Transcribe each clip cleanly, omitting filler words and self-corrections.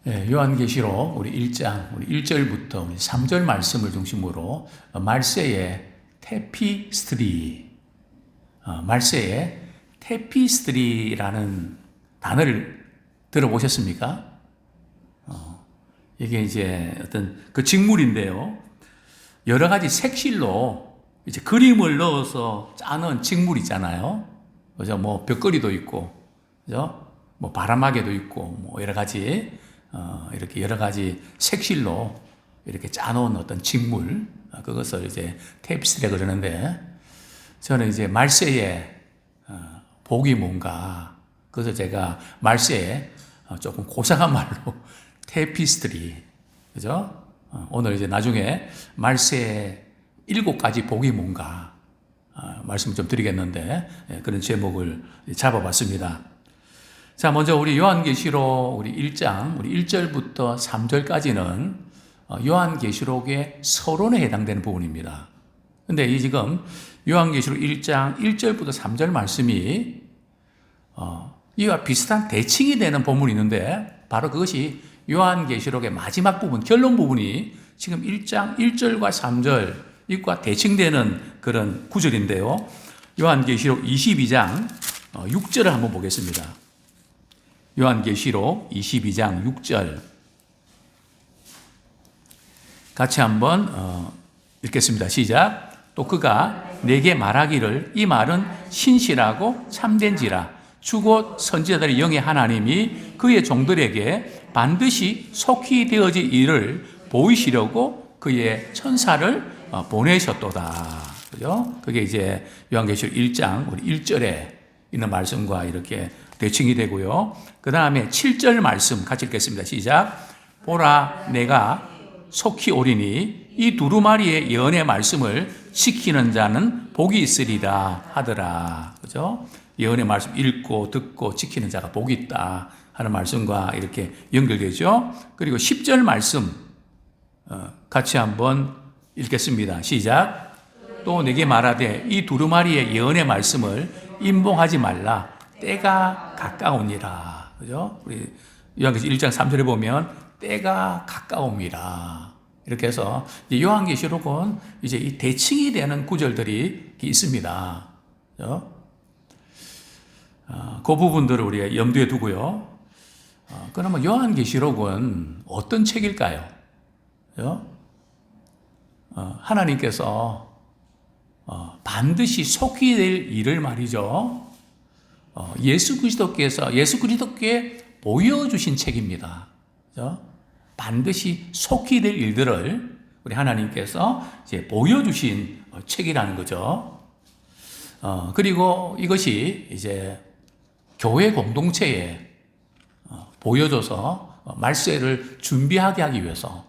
요한계시록 우리 1장, 우리 1절부터 우리 3절 말씀을 중심으로 말세의 테피스트리, 말세의 테피스트리라는 단어를 들어보셨습니까? 이게 이제 어떤 그 직물인데요. 여러 가지 색실로 이제 그림을 넣어서 짜는 직물 있잖아요. 그죠? 뭐 벽걸이도 있고, 그죠? 뭐 바람막이도 있고, 뭐 여러 가지 이렇게 여러 가지 색실로 이렇게 짜놓은 어떤 직물, 그것을 이제 테이프스트리라고 그러는데, 저는 이제 말세의 복이 뭔가, 그래서 제가 말세에 조금 고상한 말로 테이피스트리, 그죠? 오늘 이제 나중에 말세의 7가지 복이 뭔가 말씀 좀 드리겠는데, 그런 제목을 잡아봤습니다. 자, 먼저 우리 요한계시록 우리 1장, 우리 1절부터 3절까지는 요한계시록의 서론에 해당되는 부분입니다. 근데 이 지금 요한계시록 1장 1절부터 3절 말씀이 이와 비슷한 대칭이 되는 본문이 있는데, 바로 그것이 요한계시록의 마지막 부분, 결론 부분이 지금 1장 1절과 3절 이과 대칭되는 그런 구절인데요. 요한계시록 22장 6절을 한번 보겠습니다. 요한계시록 22장 6절 같이 한번 읽겠습니다. 시작. 또 그가 내게 말하기를 이 말은 신실하고 참된지라 주 곧 선지자들의 영의 하나님이 그의 종들에게 반드시 속히 되어질 일을 보이시려고 그의 천사를 보내셨도다. 그죠? 그게 이제 요한계시록 1장 우리 1절에 있는 말씀과 이렇게 대칭이 되고요. 그 다음에 7절 말씀 같이 읽겠습니다. 시작. 보라 내가 속히 오리니 이 두루마리의 예언의 말씀을 지키는 자는 복이 있으리라 하더라. 그죠? 예언의 말씀 읽고 듣고 지키는 자가 복이 있다 하는 말씀과 이렇게 연결되죠. 그리고 10절 말씀 같이 한번 읽겠습니다. 시작. 또 내게 말하되 이 두루마리의 예언의 말씀을 임봉하지 말라. 때가 가까우니라. 그죠? 우리 요한계시록 1장 3절에 보면 때가 가까움이라. 이렇게 해서 요한계시록은 이제 이 대칭이 되는 구절들이 있습니다. 그죠? 그 부분들을 우리가 염두에 두고요. 그러면 요한계시록은 어떤 책일까요? 그죠? 하나님께서 반드시 속히 될 일을 말이죠. 예수 그리스도께 보여주신 책입니다. 그죠? 반드시 속히 될 일들을 우리 하나님께서 이제 보여주신 책이라는 거죠. 그리고 이것이 이제 교회 공동체에 보여줘서 말세를 준비하게 하기 위해서.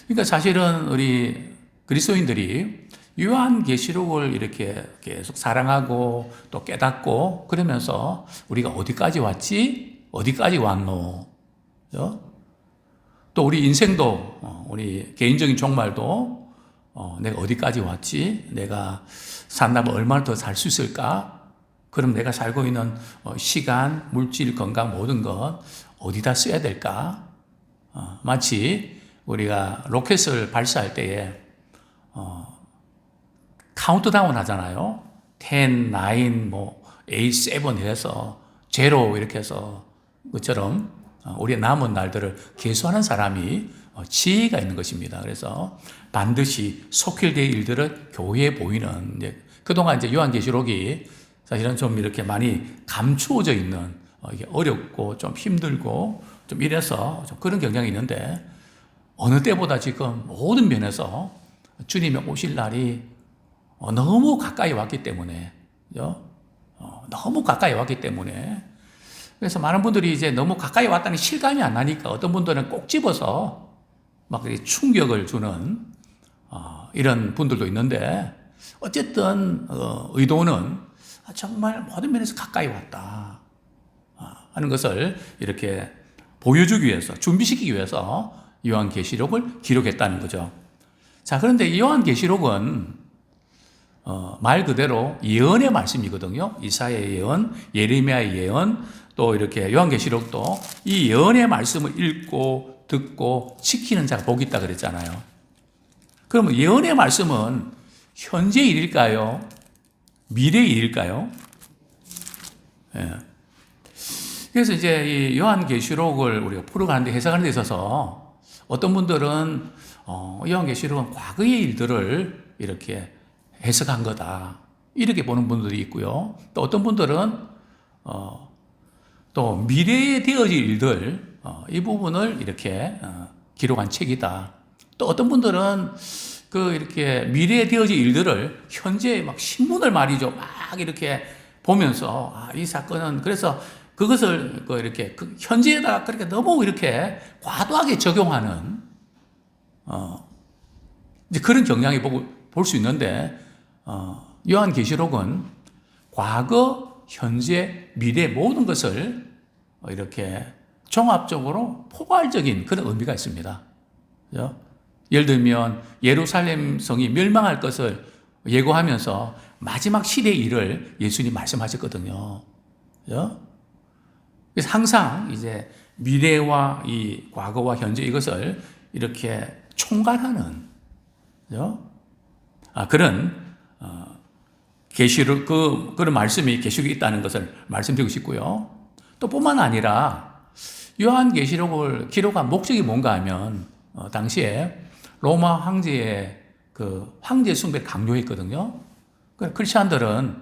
그러니까 사실은 우리 그리스도인들이 요한계시록을 이렇게 계속 사랑하고 또 깨닫고 그러면서 우리가 어디까지 왔지? 어디까지 왔노? 그죠? 또 우리 인생도 우리 개인적인 종말도 내가 어디까지 왔지? 내가 산다면 얼마나 더 살 수 있을까? 그럼 내가 살고 있는 시간, 물질, 건강 모든 것 어디다 써야 될까? 마치 우리가 로켓을 발사할 때에 카운트다운 하잖아요. 10, 9, 8, 7 해서 제로 이렇게 해서 그처럼 우리의 남은 날들을 계수하는 사람이 지혜가 있는 것입니다. 그래서 반드시 속힐될 일들을 교회에 보이는, 그동안 이제 요한계시록이 사실은 좀 이렇게 많이 감추어져 있는, 이게 어렵고 좀 힘들고 좀 이래서 좀 그런 경향이 있는데, 어느 때보다 지금 모든 면에서 주님의 오실 날이 너무 가까이 왔기 때문에, 그죠? 너무 가까이 왔기 때문에, 그래서 많은 분들이 이제 너무 가까이 왔다는 실감이 안 나니까 어떤 분들은 꼭 집어서 막 충격을 주는 이런 분들도 있는데, 어쨌든 의도는 정말 모든 면에서 가까이 왔다 하는 것을 이렇게 보여주기 위해서, 준비시키기 위해서 요한계시록을 기록했다는 거죠. 자, 그런데 이 요한계시록은 말 그대로 예언의 말씀이거든요. 이사야의 예언, 예레미야의 예언, 또 이렇게 요한계시록도 이 예언의 말씀을 읽고 듣고 지키는 자가 복이 있다 그랬잖아요. 그러면 예언의 말씀은 현재 일일까요? 미래 일일까요? 예. 그래서 이제 이 요한계시록을 우리가 풀어가는데 해석하는 데 있어서 어떤 분들은 요한계시록은 과거의 일들을 이렇게 해석한 거다, 이렇게 보는 분들이 있고요. 또 어떤 분들은 또 미래에 되어질 일들, 이 부분을 이렇게 기록한 책이다. 또 어떤 분들은 이렇게 미래에 되어질 일들을 현재 막 신문을 말이죠, 막 이렇게 보면서 이 사건은, 그래서 그것을 이렇게 현재에다 그렇게 너무 이렇게 과도하게 적용하는 이제 그런 경향이 볼 수 있는데, 요한계시록은 과거, 현재, 미래 모든 것을 이렇게 종합적으로 포괄적인 그런 의미가 있습니다. 그죠? 예를 들면 예루살렘 성이 멸망할 것을 예고하면서 마지막 시대의 일을 예수님이 말씀하셨거든요. 그죠? 그래서 항상 이제 미래와 이 과거와 현재 이것을 이렇게 총괄하는, 그죠? 그런 계시록, 그런 말씀이 계시록에 있다는 것을 말씀드리고 싶고요. 또 뿐만 아니라 요한계시록을 기록한 목적이 뭔가 하면 당시에 로마 황제의 황제 숭배를 강요했거든요. 크리스찬들은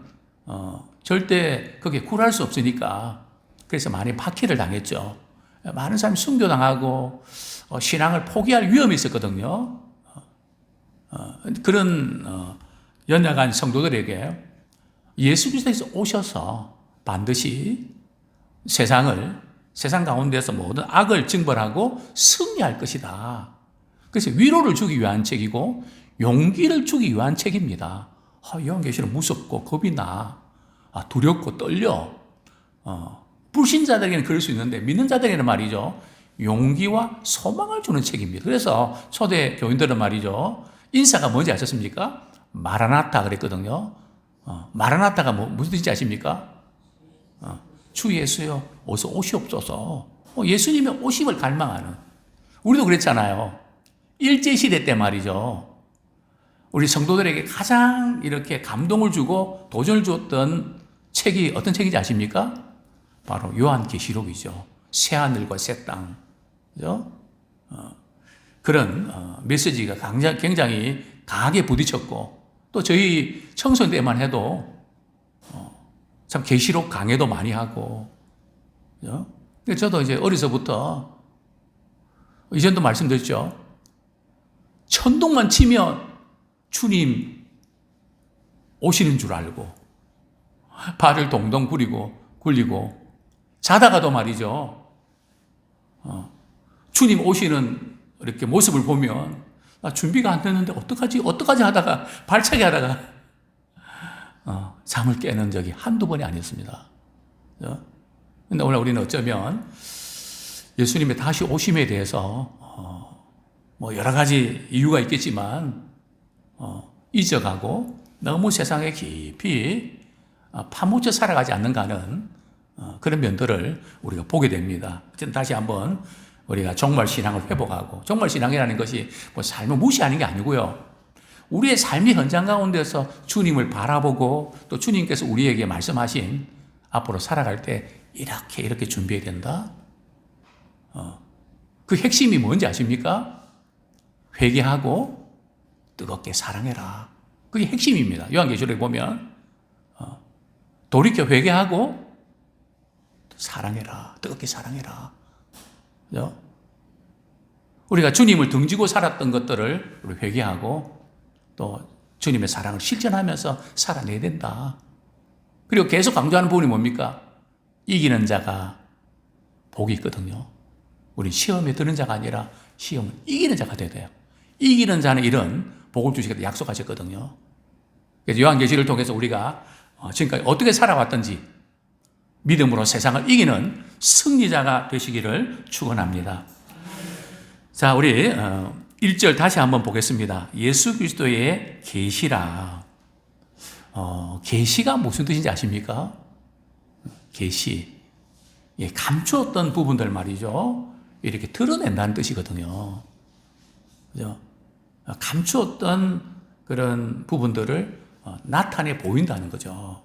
절대 거기에 굴할 수 없으니까, 그래서 많이 박해를 당했죠. 많은 사람이 순교당하고 신앙을 포기할 위험이 있었거든요. 그런 연약한 성도들에게 예수 그리스도께서 오셔서 반드시 세상 가운데서 모든 악을 징벌하고 승리할 것이다. 그래서 위로를 주기 위한 책이고 용기를 주기 위한 책입니다. 요한계시록 무섭고 겁이 나, 두렵고 떨려. 불신자들에게는 그럴 수 있는데 믿는 자들에게는 말이죠, 용기와 소망을 주는 책입니다. 그래서 초대 교인들은 말이죠, 인사가 뭔지 아셨습니까? 마라나타 그랬거든요. 마라나타가 무슨 뜻인지 아십니까? 주 예수여 어서 오시옵소서. 예수님의 오심을 갈망하는, 우리도 그랬잖아요. 일제시대 때 말이죠, 우리 성도들에게 가장 이렇게 감동을 주고 도전을 주었던 책이 어떤 책인지 아십니까? 바로 요한계시록이죠. 새하늘과 새 땅. 그죠? 그런 메시지가 굉장히 강하게 부딪혔고, 또 저희 청소년 때만 해도 참 계시록 강해도 많이 하고, 그죠? 저도 이제 어려서부터 이전도 말씀드렸죠. 천둥만 치면 주님 오시는 줄 알고 발을 동동 굴리고 자다가도 말이죠, 주님 오시는 이렇게 모습을 보면 준비가 안 됐는데 어떡하지 하다가 발차기 하다가 잠을 깨는 적이 한두 번이 아니었습니다. 그런데 오늘 우리는 어쩌면 예수님의 다시 오심에 대해서 여러 가지 이유가 있겠지만 잊어가고 너무 세상에 깊이 파묻혀 살아가지 않는가 하는 그런 면들을 우리가 보게 됩니다. 다시 한번 우리가 종말신앙을 회복하고, 종말신앙이라는 것이 삶을 무시하는 게 아니고요, 우리의 삶의 현장 가운데서 주님을 바라보고 또 주님께서 우리에게 말씀하신 앞으로 살아갈 때 이렇게 준비해야 된다. 그 핵심이 뭔지 아십니까? 회개하고 뜨겁게 사랑해라. 그게 핵심입니다. 요한계시록에 보면 돌이켜 회개하고 사랑해라. 뜨겁게 사랑해라. 그죠? 우리가 주님을 등지고 살았던 것들을 우리 회개하고 또 주님의 사랑을 실천하면서 살아내야 된다. 그리고 계속 강조하는 부분이 뭡니까? 이기는 자가 복이 있거든요. 우리 시험에 드는 자가 아니라 시험을 이기는 자가 돼야 돼요. 이기는 자는 이런 복을 주시겠다 약속하셨거든요. 그래서 요한계시를 통해서 우리가 지금까지 어떻게 살아왔던지 믿음으로 세상을 이기는 승리자가 되시기를 축원합니다. 자, 우리 1절 다시 한번 보겠습니다. 예수 그리스도의 계시라. 계시가 무슨 뜻인지 아십니까? 계시. 감추었던 부분들 말이죠. 이렇게 드러낸다는 뜻이거든요. 그죠? 감추었던 그런 부분들을 나타내 보인다는 거죠.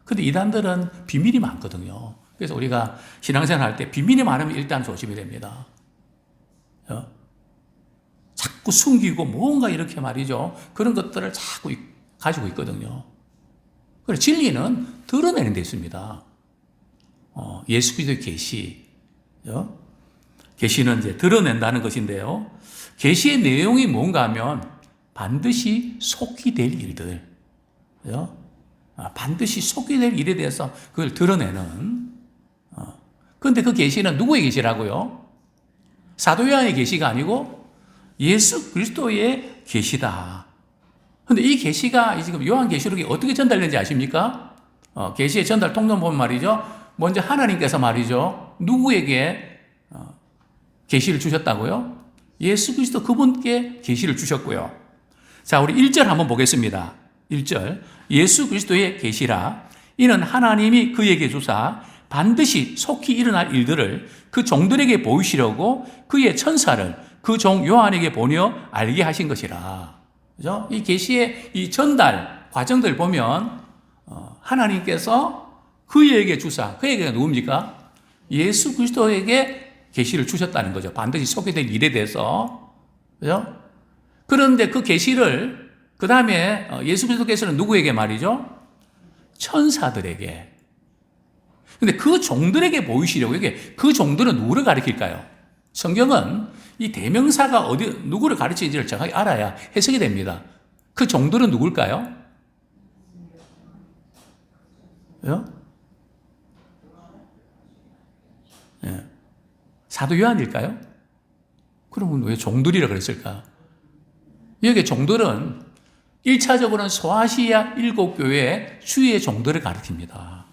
근데 이단들은 비밀이 많거든요. 그래서 우리가 신앙생활 할 때 비밀이 많으면 일단 조심이 됩니다. 자꾸 숨기고 뭔가 이렇게 말이죠. 그런 것들을 자꾸 가지고 있거든요. 그래서 진리는 드러내는 데 있습니다. 예수 그리스도의 계시. 계시는 이제 드러낸다는 것인데요. 계시의 내용이 뭔가 하면 반드시 속히 될 일들. 반드시 속히 될 일에 대해서 그걸 드러내는. 그런데 그 계시는 누구의 계시라고요? 사도 요한의 계시가 아니고 예수 그리스도의 계시다. 그런데 이 계시가 지금 요한계시록에 어떻게 전달되는지 아십니까? 계시의 전달 통론 보면 말이죠. 먼저 하나님께서 말이죠. 누구에게 계시를 주셨다고요? 예수 그리스도 그분께 계시를 주셨고요. 자, 우리 1절 한번 보겠습니다. 1절. 예수 그리스도의 계시라. 이는 하나님이 그에게 주사 반드시 속히 일어날 일들을 그 종들에게 보이시려고 그의 천사를 그 종 요한에게 보내어 알게 하신 것이라. 그죠? 이 계시의 이 전달 과정들 보면 하나님께서 그에게 주사, 그에게가 누굽니까? 예수 그리스도에게 계시를 주셨다는 거죠. 반드시 속히 될 일에 대해서. 그죠? 그런데 그 계시를 그 다음에 예수 그리스도께서는 누구에게 말이죠? 천사들에게. 근데 그 종들에게 보이시려고 이게 그 종들은 누구를 가리킬까요? 성경은 이 대명사가 누구를 가르치는지를 정확히 알아야 해석이 됩니다. 그 종들은 누굴까요? 사도 요한일까요? 그러면 왜 종들이라 그랬을까? 여기 종들은 1차적으로는 소아시아 7교회의 주의 종들을 가리킵니다.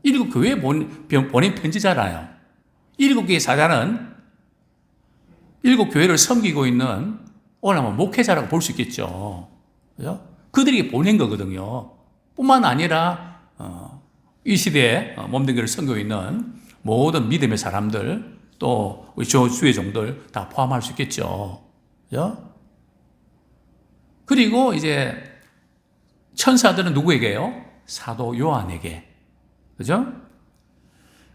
7교회에 보낸 편지잖아요. 7개의 사자는 7교회를 섬기고 있는 오늘 목회자라고 볼 수 있겠죠. 그죠? 그들이 보낸 거거든요. 뿐만 아니라 이 시대에 몸된 섬기고 있는 모든 믿음의 사람들 또 우리 주의 종들 다 포함할 수 있겠죠. 그죠? 그리고 이제 천사들은 누구에게요? 사도 요한에게. 그죠?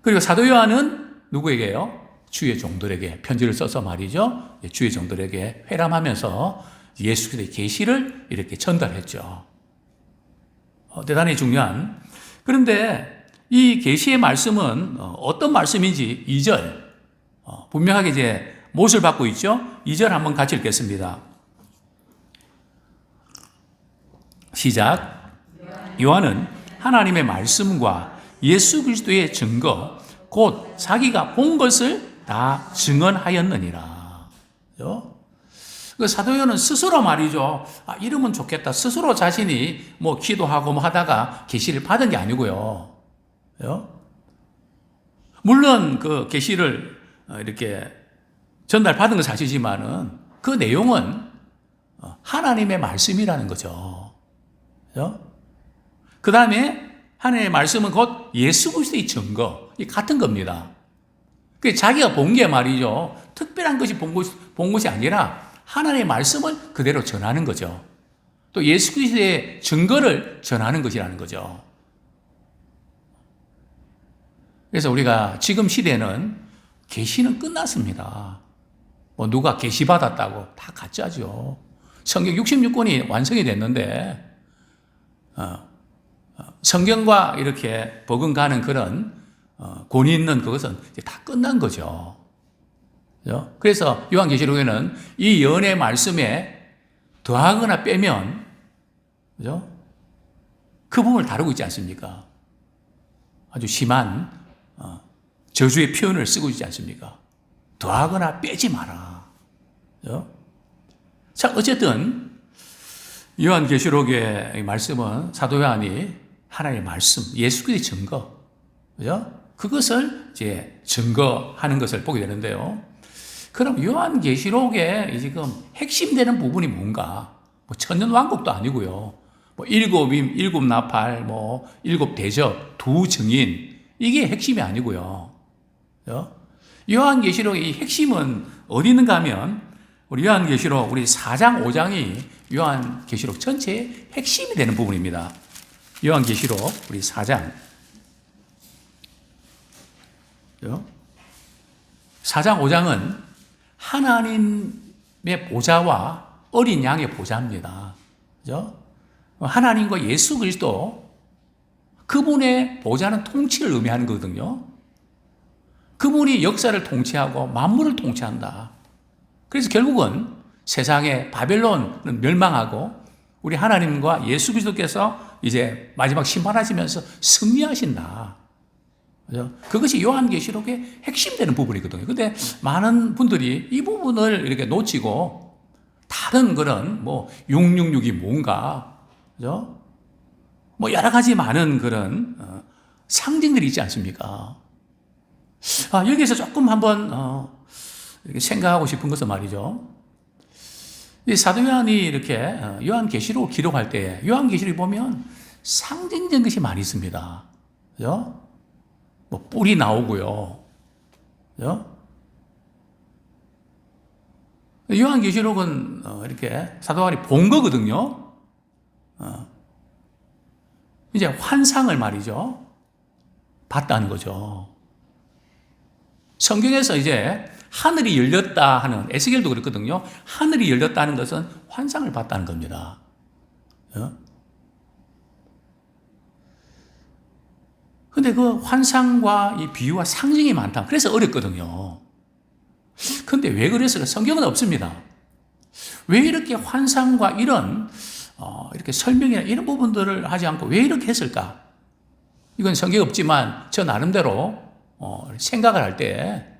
그리고 사도 요한은 누구에게요? 주의 종들에게 편지를 써서 말이죠. 주의 종들에게 회람하면서 예수 그리스도의 계시를 이렇게 전달했죠. 대단히 중요한. 그런데 이 계시의 말씀은 어떤 말씀인지 2절 분명하게 이제 못을 받고 있죠. 2절 한번 같이 읽겠습니다. 시작. 요한은 하나님의 말씀과 예수 그리스도의 증거 곧 자기가 본 것을 다 증언하였느니라. 그 사도 요한은 스스로 말이죠. 이러면 좋겠다. 스스로 자신이 기도하고 하다가 계시를 받은 게 아니고요. 물론 그 계시를 이렇게 전달받은 건 사실이지만은 그 내용은 하나님의 말씀이라는 거죠. 그 다음에 하나님의 말씀은 곧 예수 그리스도의 증거, 같은 겁니다. 자기가 본 게 말이죠. 특별한 것이 본 것이 아니라 하나님의 말씀을 그대로 전하는 거죠. 또 예수 그리스도의 증거를 전하는 것이라는 거죠. 그래서 우리가 지금 시대는 계시는 끝났습니다. 누가 계시 받았다고 다 가짜죠. 성경 66권이 완성이 됐는데 성경과 이렇게 버금가는 그런 권위 있는 그것은 이제 다 끝난 거죠. 그래서 요한계시록에는 이 연의 말씀에 더하거나 빼면 그죠? 그 부분을 다루고 있지 않습니까? 아주 심한 저주의 표현을 쓰고 있지 않습니까? 더하거나 빼지 마라. 그죠? 자, 어쨌든 요한계시록의 말씀은 사도 요한이 하나님의 말씀, 예수 그리스도의 증거, 그죠? 그것을 이제 증거하는 것을 보게 되는데요. 그럼 요한계시록에 지금 핵심되는 부분이 뭔가? 천년왕국도 아니고요. 일곱 임, 일곱 나팔, 일곱 대접, 두 증인, 이게 핵심이 아니고요. 요한계시록의 핵심은 어디 있는가 하면 우리 요한계시록 우리 4장 5장이 요한계시록 전체의 핵심이 되는 부분입니다. 요한계시록 우리 4장 4장 5장은 하나님의 보좌와 어린 양의 보좌입니다. 그죠? 하나님과 예수 그리스도 그분의 보좌는 통치를 의미하는 거거든요. 그분이 역사를 통치하고 만물을 통치한다. 그래서 결국은 세상의 바벨론은 멸망하고 우리 하나님과 예수 그리스도께서 이제 마지막 심판하시면서 승리하신다. 그죠? 그것이 요한계시록의 핵심되는 부분이거든요. 근데 많은 분들이 이 부분을 이렇게 놓치고 다른 그런 666이 뭔가, 그죠? 여러 가지 많은 그런 상징들이 있지 않습니까? 여기서 조금 한번 이렇게 생각하고 싶은 것은 말이죠. 이 사도 요한이 이렇게 요한계시록 기록할 때 요한계시록에 보면 상징적인 것이 많이 있습니다. 그죠? 뿔이 나오고요. 그죠? 요한계시록은 이렇게 사도 요한이 본 거거든요. 이제 환상을 말이죠. 봤다는 거죠. 성경에서 이제 하늘이 열렸다 하는, 에스겔도 그랬거든요. 하늘이 열렸다는 것은 환상을 봤다는 겁니다. 근데 그 환상과 이 비유와 상징이 많다. 그래서 어렵거든요. 근데 왜 그랬을까? 성경은 없습니다. 왜 이렇게 환상과 이런 이렇게 설명이나 이런 부분들을 하지 않고 왜 이렇게 했을까? 이건 성경 없지만 저 나름대로 생각을 할 때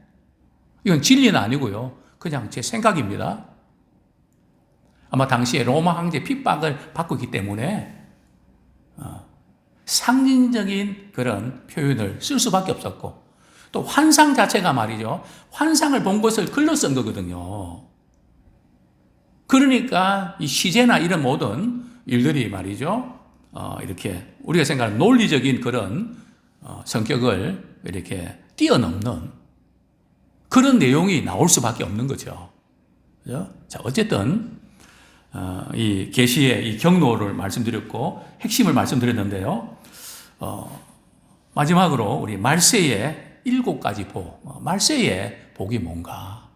이건 진리는 아니고요. 그냥 제 생각입니다. 아마 당시에 로마 황제 핍박을 받고 있기 때문에 상징적인 그런 표현을 쓸 수밖에 없었고 또 환상 자체가 말이죠. 환상을 본 것을 글로 쓴 거거든요. 그러니까 이 시제나 이런 모든 일들이 말이죠. 이렇게 우리가 생각하는 논리적인 그런 성격을 이렇게 뛰어넘는 그런 내용이 나올 수밖에 없는 거죠. 그죠? 자, 어쨌든 이 계시의 이 경로를 말씀드렸고 핵심을 말씀드렸는데요. 마지막으로 우리 말세의 7가지 복, 말세의 복이 뭔가?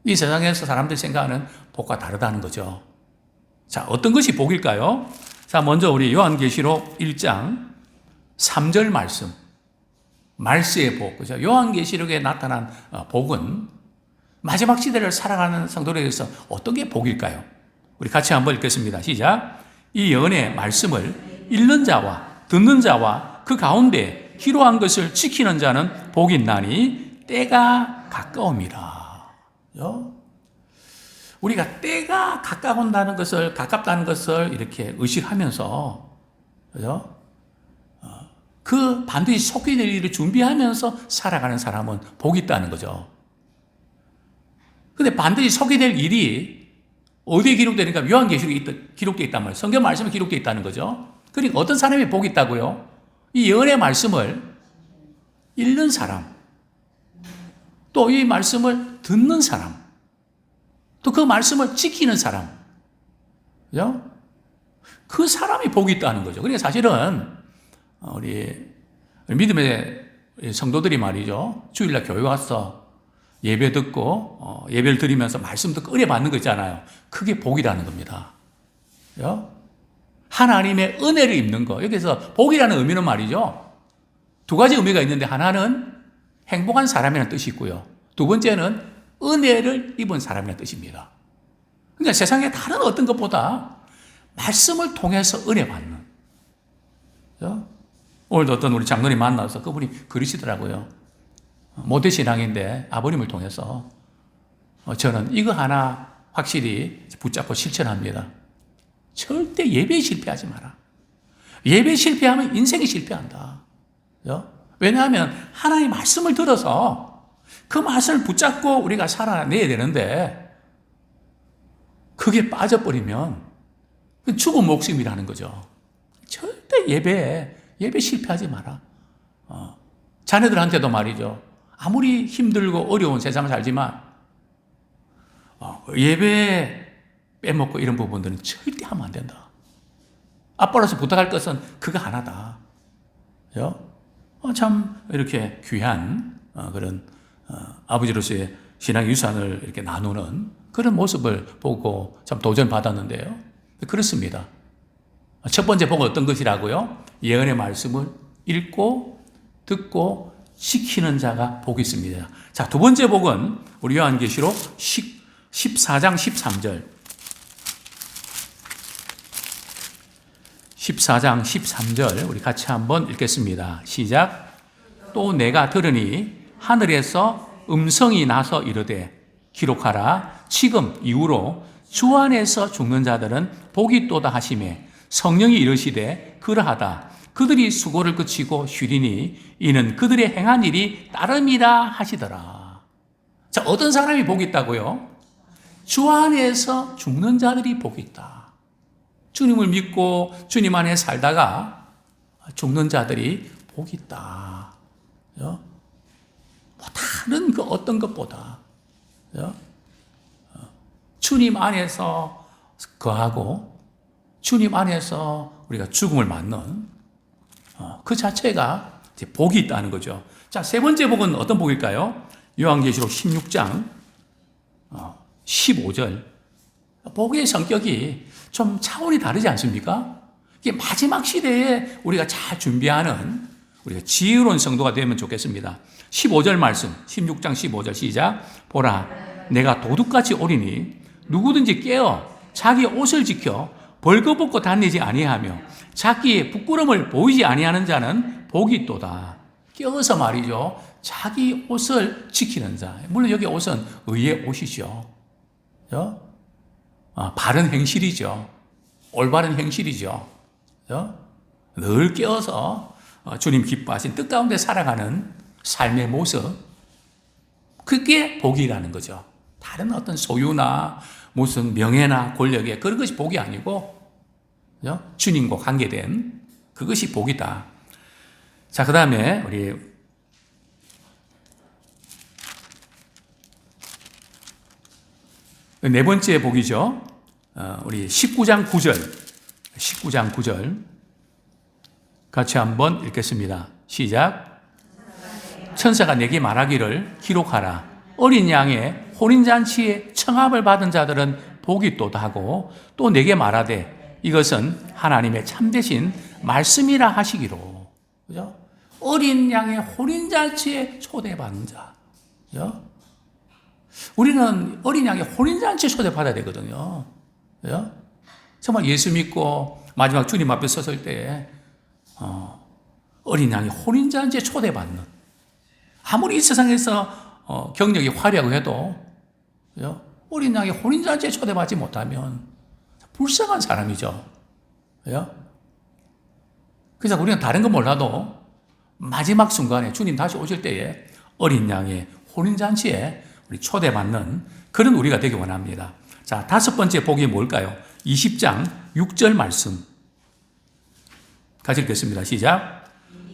이 세상에서 사람들이 생각하는 복과 다르다는 거죠. 자, 어떤 것이 복일까요? 자, 먼저 우리 요한계시록 1장 3절 말씀. 말세의 복. 그죠? 요한계시록에 나타난 복은 마지막 시대를 살아가는 성도들에게서 어떤 게 복일까요? 우리 같이 한번 읽겠습니다. 시작. 이 영의 말씀을 읽는 자와 듣는 자와 그 가운데 희로한 것을 지키는 자는 복이 있나니 때가 가까움이라. 우리가 때가 가까다는 것을 이렇게 의식하면서, 그죠? 그 반드시 속히 될 일을 준비하면서 살아가는 사람은 복이 있다는 거죠. 근데 반드시 속히 될 일이 어디에 기록되니까 요한계시록에 기록되어 있단 말이에요. 성경 말씀에 기록되어 있다는 거죠. 그러니까 어떤 사람이 복이 있다고요? 이 예언의 말씀을 읽는 사람, 또 이 말씀을 듣는 사람, 또 그 말씀을 지키는 사람, 그죠? 그 사람이 복이 있다는 거죠. 그러니까 사실은 우리 믿음의 성도들이 말이죠. 주일날 교회 와서 예배 듣고 예배를 드리면서 말씀 듣고 은혜 받는 거 있잖아요. 그게 복이라는 겁니다. 그죠? 하나님의 은혜를 입는 거. 여기서 복이라는 의미는 말이죠. 2가지 의미가 있는데 하나는 행복한 사람이라는 뜻이 있고요. 2번째는 은혜를 입은 사람이라는 뜻입니다. 그러니까 세상에 다른 어떤 것보다 말씀을 통해서 은혜 받는. 그죠? 오늘도 어떤 우리 장로님 만나서 그분이 그러시더라고요. 모태신앙인데 아버님을 통해서 저는 이거 하나 확실히 붙잡고 실천합니다. 절대 예배에 실패하지 마라. 예배에 실패하면 인생이 실패한다. 그죠? 왜냐하면 하나님의 말씀을 들어서 그 말씀을 붙잡고 우리가 살아내야 되는데 그게 빠져버리면 죽은 목숨이라는 거죠. 절대 예배 실패하지 마라. 자녀들한테도 말이죠. 아무리 힘들고 어려운 세상을 살지만 예배 빼먹고 이런 부분들은 절대 하면 안 된다. 아빠로서 부탁할 것은 그거 하나다. 참 이렇게 귀한 그런 아버지로서의 신앙 유산을 이렇게 나누는 그런 모습을 보고 참 도전받았는데요. 그렇습니다. 첫 번째 복은 어떤 것이라고요? 예언의 말씀을 읽고 듣고 지키는 자가 복이 있습니다. 자, 두 번째 복은 우리 요한계시록 14장 13절. 14장 13절 우리 같이 한번 읽겠습니다. 시작. 또 내가 들으니 하늘에서 음성이 나서 이르되 기록하라. 지금 이후로 주 안에서 죽는 자들은 복이 있도다 하시매 성령이 이르시되 그러하다. 그들이 수고를 그치고 쉬리니 이는 그들의 행한 일이 따름이라 하시더라. 자, 어떤 사람이 복이 있다고요? 주 안에서 죽는 자들이 복이 있다. 주님을 믿고 주님 안에 살다가 죽는 자들이 복이 있다. 다른 그 어떤 것보다 주님 안에서 거하고 주님 안에서 우리가 죽음을 맞는 그 자체가 이제 복이 있다는 거죠. 자, 세 번째 복은 어떤 복일까요? 요한계시록 16장 15절. 복의 성격이 좀 차원이 다르지 않습니까? 이게 마지막 시대에 우리가 잘 준비하는 우리가 지혜로운 성도가 되면 좋겠습니다. 15절 말씀, 16장 15절 시작. 보라, 내가 도둑같이 오리니 누구든지 깨어 자기 옷을 지켜 벌거벗고 다니지 아니하며 자기의 부끄러움을 보이지 아니하는 자는 복이 있도다. 깨어서 말이죠. 자기 옷을 지키는 자. 물론 여기 옷은 의의 옷이죠. 바른 행실이죠. 올바른 행실이죠. 늘 깨어서 주님 기뻐하신 뜻 가운데 살아가는 삶의 모습, 그게 복이라는 거죠. 다른 어떤 소유나 무슨 명예나 권력에 그런 것이 복이 아니고 주님과 관계된 그것이 복이다. 자, 그 다음에 우리 네 번째 복이죠. 우리 19장 9절. 19장 9절. 같이 한번 읽겠습니다. 시작. 천사가 내게 말하기를 기록하라. 어린 양의 혼인잔치에 청함을 받은 자들은 복이 있도다 하고 또 내게 말하되 이것은 하나님의 참되신 말씀이라 하시기로. 그죠? 어린 양의 혼인잔치에 초대받는 자. 그죠? 우리는 어린 양의 혼인잔치에 초대받아야 되거든요. 그죠? 정말 예수 믿고 마지막 주님 앞에 섰을 때 어린 양의 혼인잔치에 초대받는, 아무리 이 세상에서 경력이 화려하고 해도 그죠? 어린 양의 혼인잔치에 초대받지 못하면 불쌍한 사람이죠. 그죠? 그래서 우리는 다른 건 몰라도 마지막 순간에 주님 다시 오실 때에 어린 양의 혼인잔치에 우리 초대받는 그런 우리가 되기 원합니다. 자, 다섯 번째 복이 뭘까요? 20장 6절 말씀. 같이 읽겠습니다. 시작.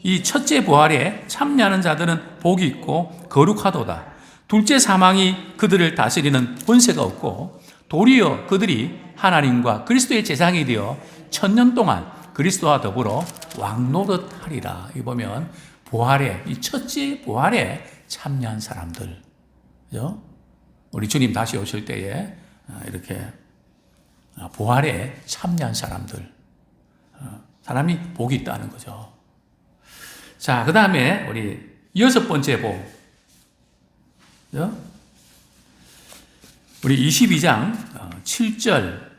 이 첫째 부활에 참여하는 자들은 복이 있고 거룩하도다. 둘째 사망이 그들을 다스리는 권세가 없고 도리어 그들이 하나님과 그리스도의 제사장이 되어 1000년 동안 그리스도와 더불어 왕노릇하리라. 이 보면 부활에, 이 첫째 부활에 참여한 사람들, 그죠? 우리 주님 다시 오실 때에 이렇게 부활에 참여한 사람들, 사람이 복이 있다는 거죠. 자, 그 다음에 우리 여섯 번째 복, 그죠? 우리 22장 7절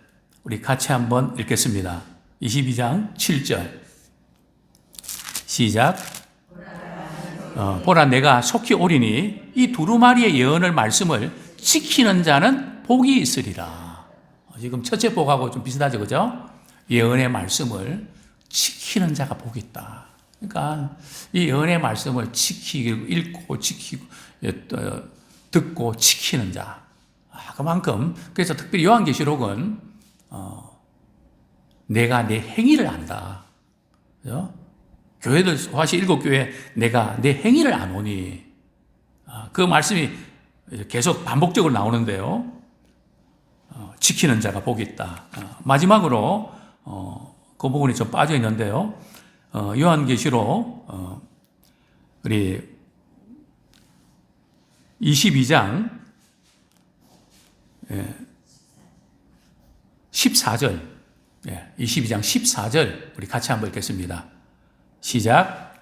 우리 같이 한번 읽겠습니다. 22장 7절 시작. 보라, 내가 속히 오리니 이 두루마리의 예언을 말씀을 지키는 자는 복이 있으리라. 지금 첫째 복하고 좀 비슷하죠, 그죠? 예언의 말씀을 지키는 자가 복이 있다. 그러니까 이 예언의 말씀을 지키고 읽고 지키고 듣고 지키는 자. 그만큼 그래서 특별히 요한계시록은 내가 내 행위를 안다. 그죠? 교회들 사실 7교회 내가 내 행위를 안 오니 그 말씀이 계속 반복적으로 나오는데요. 지키는 자가 복이 있다. 마지막으로 그 부분이 좀 빠져 있는데요. 요한계시록 우리 22장 14절 22장 14절 우리 같이 한번 읽겠습니다. 시작.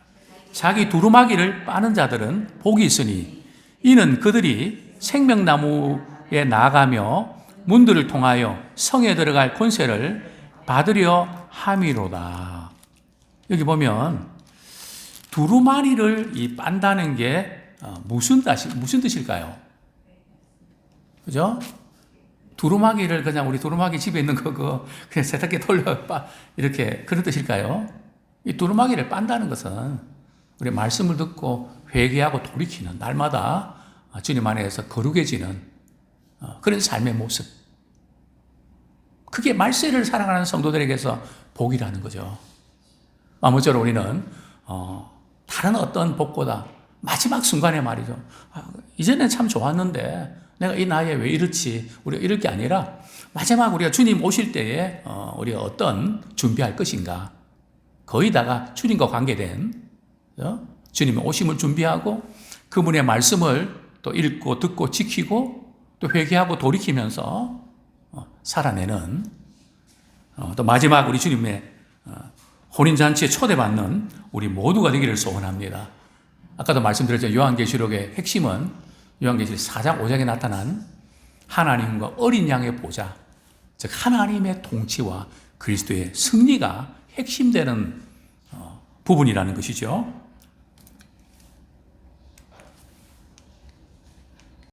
자기 두루마기를 빠는 자들은 복이 있으니 이는 그들이 생명나무에 나아가며 문들을 통하여 성에 들어갈 권세를 받으려 함이로다. 여기 보면 두루마리를 이 빤다는 게 무슨 뜻일까요? 그죠? 두루마기를 그냥 우리 두루마기 집에 있는 거 그냥 세탁기에 돌려 이렇게 그런 뜻일까요? 이 두루마기를 빤다는 것은 우리 말씀을 듣고 회개하고 돌이키는 날마다 주님 안에서 거룩해지는 그런 삶의 모습. 그게 말세를 살아가는 성도들에게서 복이라는 거죠. 아무쪼록 우리는 다른 어떤 복보다 마지막 순간에 말이죠. 이전엔 참 좋았는데 내가 이 나이에 왜 이렇지? 우리가 이럴 게 아니라 마지막 우리가 주님 오실 때에 우리가 어떤 준비할 것인가? 거의 다가 주님과 관계된 주님의 오심을 준비하고 그분의 말씀을 또 읽고 듣고 지키고 또 회개하고 돌이키면서 살아내는 또 마지막 우리 주님의 혼인잔치에 초대받는 우리 모두가 되기를 소원합니다. 아까도 말씀드렸죠. 요한계시록의 핵심은 요한계시록 4장 5장에 나타난 하나님과 어린 양의 보좌, 즉 하나님의 통치와 그리스도의 승리가 핵심되는 부분이라는 것이죠.